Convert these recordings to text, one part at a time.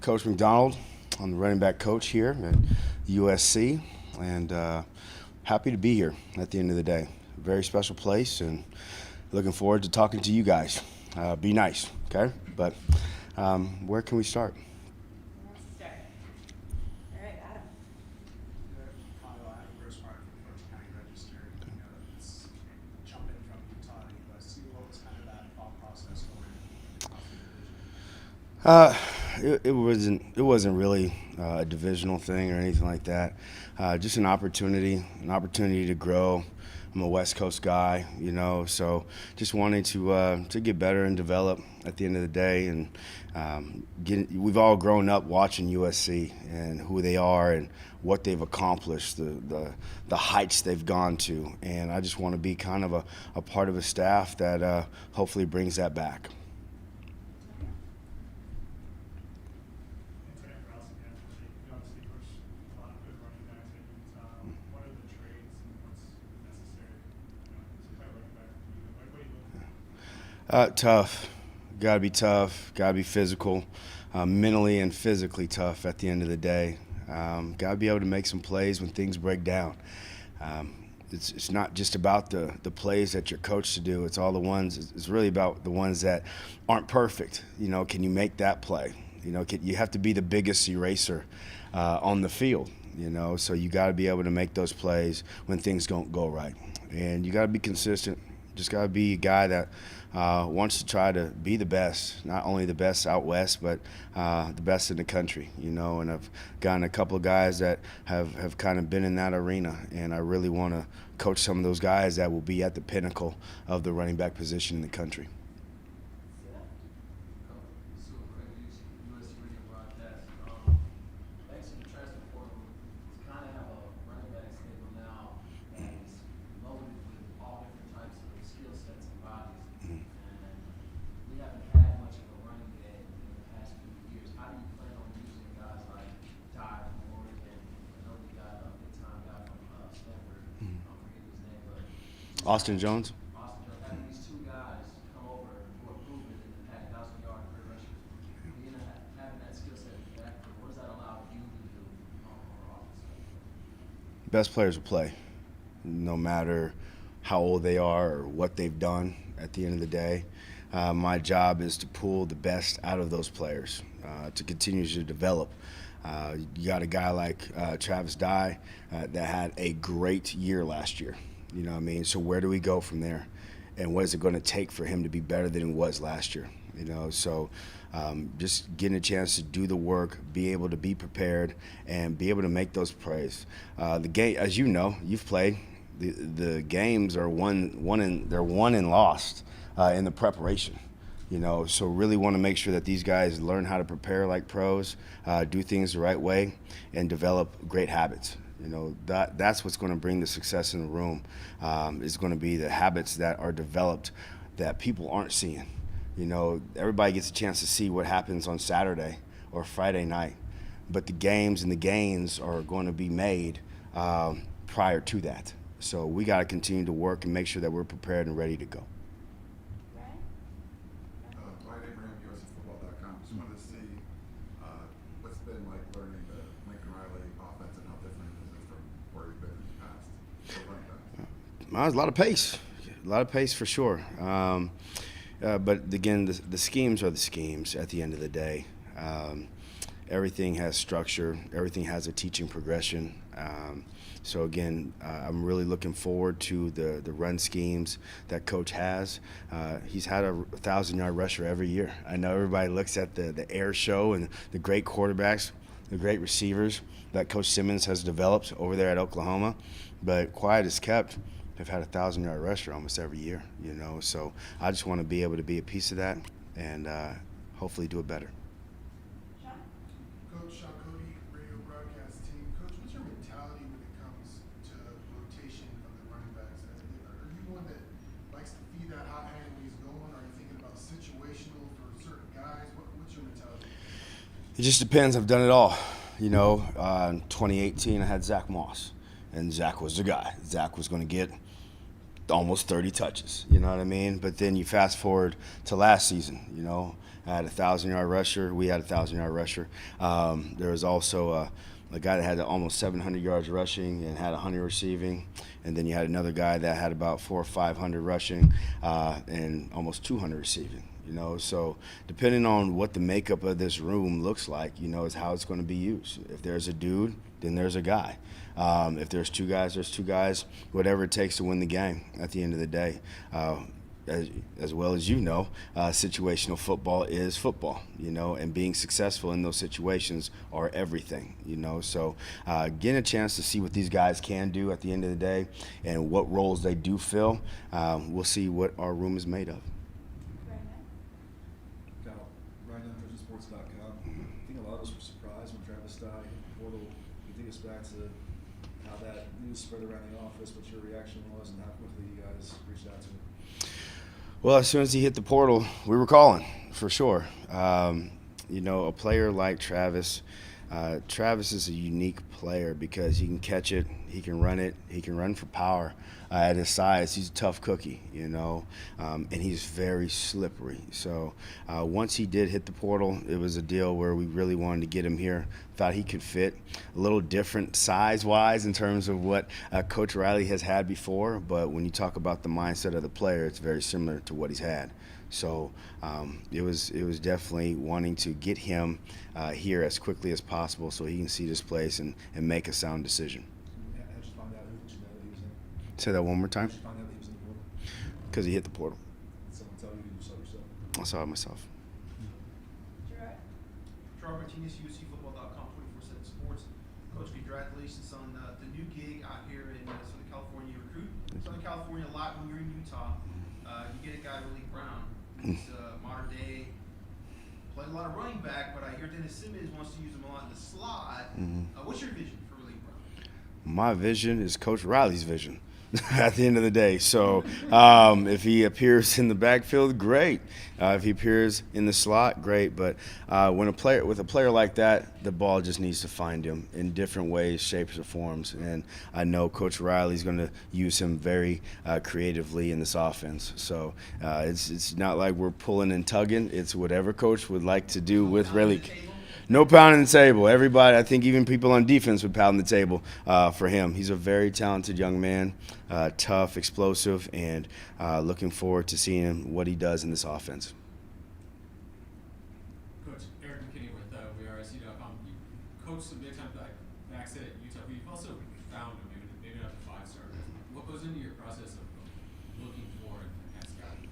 Coach McDonald. I'm the running back coach here at USC, and happy to be here at the end of the day. Very special place, and looking forward to talking to you guys. Be nice, okay? But where can we start? Let's start. All right, Adam. Kyle, Adam Grossmark from First County Register. Let's jump in from Utah to USC. What was kind of that thought process going across the division? It wasn't really a divisional thing or anything like that. Just an opportunity to grow. I'm a West Coast guy, so just wanting to get better and develop at the end of the day. And we've all grown up watching USC and who they are and what they've accomplished, the heights they've gone to. And I just want to be kind of a part of a staff that hopefully brings that back. Etienne again, you obviously coach a lot of good running backs at Utah. What are the traits and what's necessary to play running back for you? What are you looking for? Tough. Got to be tough. Got to be physical, mentally and physically tough at the end of the day. Got to be able to make some plays when things break down. It's not just about the plays that you're coached to do. It's all the ones. It's really about the ones that aren't perfect. Can you make that play? You have to be the biggest eraser on the field. So you got to be able to make those plays when things don't go right, and you got to be consistent. Just got to be a guy that wants to try to be the best, not only the best out west, but the best in the country, And I've gotten a couple of guys that have kind of been in that arena, and I really want to coach some of those guys that will be at the pinnacle of the running back position in the country. USC Radio broadcast. Thanks to the transfer portal, it's kind of have a running back stable now that is loaded with all different types of skill sets and bodies. And we haven't had much of a running game in the past few years. How do you plan on using guys like Darren Barlow, and I know we got a big time guy from Stanford, I forget his name, but Austin Jones. Austin Jones, having these two guys come over who are proven in the past 1,000-yard career rushers, having that skill set in the backfield, what does that allow you to do on the offense? Best players will play, no matter how old they are or what they've done at the end of the day. My job is to pull the best out of those players, to continue to develop. You got a guy like Travis Dye that had a great year last year. So where do we go from there? And what is it going to take for him to be better than he was last year? So just getting a chance to do the work, be able to be prepared, and be able to make those plays. The game, as you've played. The games are won and lost in the preparation. So really want to make sure that these guys learn how to prepare like pros, do things the right way, and develop great habits. That's what's going to bring the success in the room. Is going to be the habits that are developed that people aren't seeing. Everybody gets a chance to see what happens on Saturday or Friday night, but the games and the gains are going to be made prior to that. So we got to continue to work and make sure that we're prepared and ready to go. USCFootball.com. Just wanted to see what's it been like learning the Lincoln Riley offense and how different it is from where you've been in the past. So There's a lot of pace for sure. But again, the schemes are the schemes at the end of the day. Everything has structure. Everything has a teaching progression. So again, I'm really looking forward to the run schemes that Coach has. He's had a 1,000-yard rusher every year. I know everybody looks at the air show and the great quarterbacks, the great receivers that Coach Simmons has developed over there at Oklahoma, but quiet as kept, they've had a 1,000-yard rusher almost every year. So I just want to be able to be a piece of that and hopefully do it better. Coach Sean Cody, radio broadcast team. Coach, what's your mentality when it comes to rotation of the running backs? Are you one that likes to feed that hot hand when he's going? Are you thinking about situational for certain guys? What's your mentality? It just depends. I've done it all. In 2018, I had Zach Moss, and Zach was the guy. Zach was going to get almost 30 touches. You know what I mean? But then you fast forward to last season. I had a 1,000-yard rusher. We had a 1,000-yard rusher. There was also a guy that had almost 700 yards rushing and had 100 receiving. And then you had another guy that had about 400 or 500 rushing and almost 200 receiving. So depending on what the makeup of this room looks like, is how it's going to be used. If there's a dude, then there's a guy. If there's two guys, there's two guys. Whatever it takes to win the game at the end of the day. As well as situational football is football, and being successful in those situations are everything, So getting a chance to see what these guys can do at the end of the day and what roles they do fill, we'll see what our room is made of. Sports.com. I think a lot of us were surprised when Travis Dye hit the portal. Can you take us back to how that news spread around the office, what your reaction was, and how quickly you guys reached out to him? Well, as soon as he hit the portal, we were calling for sure. A player like Travis, Travis is a unique player because he can catch it, he can run for power. At his size, he's a tough cookie, and he's very slippery. So once he did hit the portal, it was a deal where we really wanted to get him here. Thought he could fit a little different size-wise in terms of what Coach Riley has had before, but when you talk about the mindset of the player, it's very similar to what he's had. So it was definitely wanting to get him here as quickly as possible so he can see this place and make a sound decision. How'd you find out who you know that he was in? Say that one more time. How'd you find out that he was in the portal? Because he hit the portal. Did someone tell you, or you saw yourself? I saw it myself. Gerard? Martinez, USCFootball.com, 24/7 Sports. Coach, congratulations on the new gig out here in Southern California. You recruit Southern California a lot when you're in Utah. You get a guy, Malik Brown, who's modern day, played a lot of running back, but I hear Dennis Simmons wants to use him a lot in the slot. What's your vision for Malik Brown? My vision is Coach Riley's vision at the end of the day. So if he appears in the backfield, great. If he appears in the slot, great. But with a player like that, the ball just needs to find him in different ways, shapes, or forms. And I know Coach Riley's going to use him very creatively in this offense. So it's not like we're pulling and tugging. It's whatever Coach would like to do with Riley. No pounding the table. Everybody, I think even people on defense would pound the table for him. He's a very talented young man, tough, explosive, and looking forward to seeing what he does in this offense. Coach, Eric McKinney with WRSU.com. You coached some big-time backs at Utah, but you've also found them, maybe not the five-star guys. What goes into your process of looking for and scouting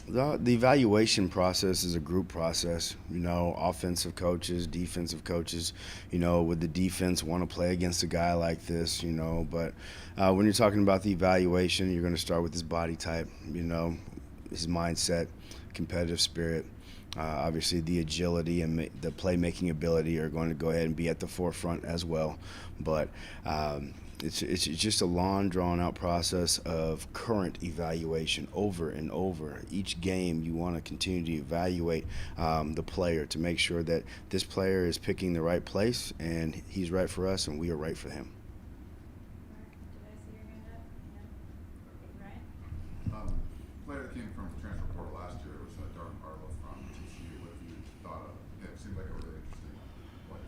guys? The evaluation process is a group process. Offensive coaches, defensive coaches. Would the defense want to play against a guy like this? But when you're talking about the evaluation, you're going to start with his body type. His mindset, competitive spirit. Obviously, the agility and the playmaking ability are going to go ahead and be at the forefront as well. But it's just a long, drawn-out process of current evaluation over and over. Each game, you want to continue to evaluate the player to make sure that this player is picking the right place and he's right for us and we are right for him. Did I see your hand up? Yeah. Ryan? Player that came from the transfer portal last year was Darren Barlow from TCU. What have you thought of? It seemed like a really interesting play.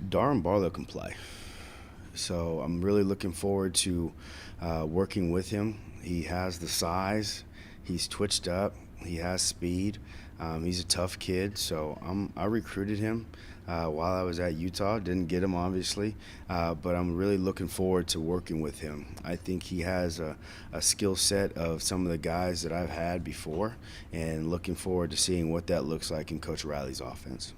Darren Barlow can play. So I'm really looking forward to working with him. He has the size. He's twitched up. He has speed. He's a tough kid. So I recruited him while I was at Utah. Didn't get him, obviously. But I'm really looking forward to working with him. I think he has a skill set of some of the guys that I've had before, and looking forward to seeing what that looks like in Coach Riley's offense.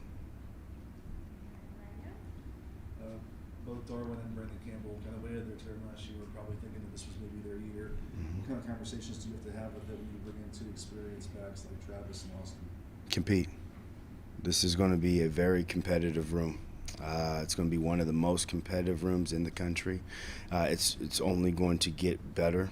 Both Darwin and Brandon Campbell kind of waited their turn last year. Were probably thinking that this was maybe their year. What kind of conversations do you have to have with them when you bring in two experienced backs like Travis and Austin? Compete. This is going to be a very competitive room. It's going to be one of the most competitive rooms in the country. It's only going to get better.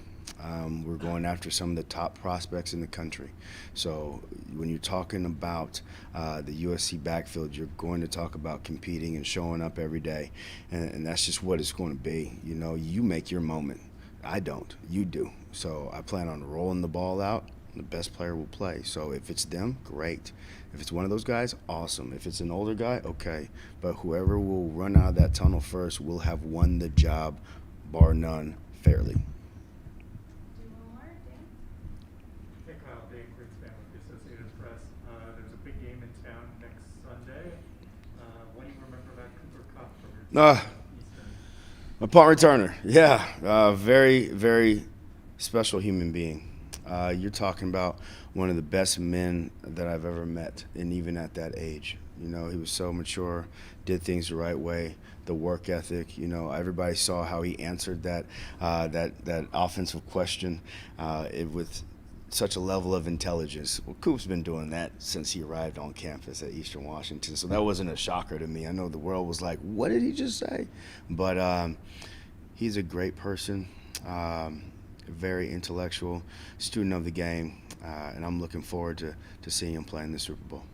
We're going after some of the top prospects in the country. So when you're talking about the USC backfield, you're going to talk about competing and showing up every day. And that's just what it's going to be. You make your moment. I don't. You do. So I plan on rolling the ball out. The best player will play. So if it's them, great. If it's one of those guys, awesome. If it's an older guy, okay. But whoever will run out of that tunnel first will have won the job, bar none, fairly. Do one more, Dan? Hey Kyle, Dave Greenspan with the Associated Press. There's a big game in town next Sunday. What do you remember about Cooper Cup from your team Eastern? A punt returner, yeah. Very, very special human being. You're talking about one of the best men that I've ever met, and even at that age. You know, he was so mature, did things the right way, the work ethic. You know, everybody saw how he answered that offensive question with such a level of intelligence. Well, Coop's been doing that since he arrived on campus at Eastern Washington, so that wasn't a shocker to me. I know the world was like, what did he just say? But he's a great person, very intellectual, student of the game, and I'm looking forward to seeing him play in the Super Bowl.